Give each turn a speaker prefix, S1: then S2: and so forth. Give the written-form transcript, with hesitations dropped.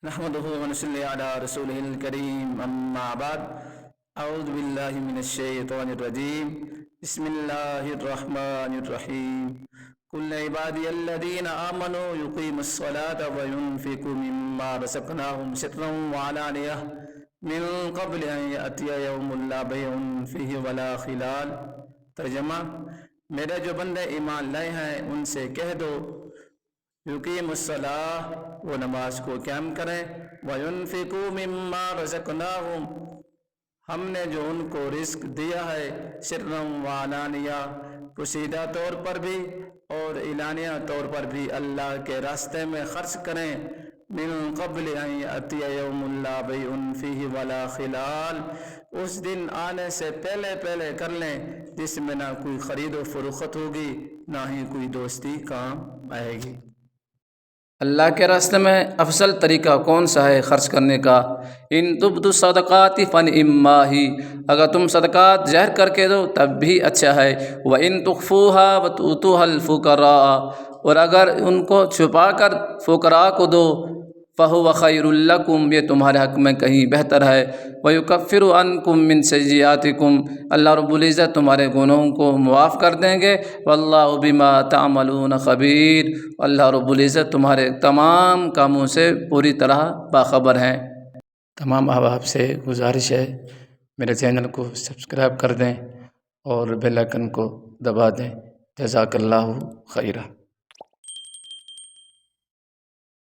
S1: نحمده ونصلي على رسوله الكريم أما بعد أعوذ بالله من الشيطان الرجيم بسم الله الرحمن الرحيم قل عبادي الذين آمنوا يقيموا الصلاة وينفقوا مما رزقناهم سرا وعلانية من قبل أن يأتي يوم لا بيع فيه ولا خلال۔ ترجمہ، میرے جو بندے ایمان لائے ہیں ان سے کہہ دو یقیم الصلاۃ، وہ نماز کو قائم کریں، وَيُنْفِقُوا مِمَّا رَزَقْنَاهُمْ، ہم نے جو ان کو رزق دیا ہے، سرًا وعلانیہ، پوشیدہ طور پر بھی اور اعلانیہ طور پر بھی اللہ کے راستے میں خرچ کریں، من قبل ان یأتی یوم لا بیع فیہ ولا خلال، اس دن آنے سے پہلے کر لیں جس میں نہ کوئی خرید و فروخت ہوگی نہ ہی کوئی دوستی کام آئے گی۔
S2: اللہ کے راستے میں افضل طریقہ کون سا ہے خرچ کرنے کا؟ ان تبدوا الصدقات فنعما ہی، اگر تم صدقات ظاہر کر کے دو تب بھی اچھا ہے، وَإِن تُخْفُوهَا وَتُؤْتُوهَا الْفُقَرَاءَ، اور اگر ان کو چھپا کر فقراء کو دو، فَهُوَ خَيْرٌ لَكُمْ، یہ تمہارے حق میں کہیں بہتر ہے، وَيُكَفِّرُ عَنْكُم مِّن سَيِّئَاتِكُمْ، اللہ رب العزت تمہارے گناہوں کو معاف کر دیں گے، وَاللَّهُ بِمَا تَعْمَلُونَ خَبِيرٌ، اللہ رب العزت تمہارے تمام کاموں سے پوری طرح باخبر ہیں۔
S1: تمام احباب سے گزارش ہے میرے چینل کو سبسکرائب کر دیں اور بیل آئیکن کو دبا دیں۔ جزاک اللہ خیرہ۔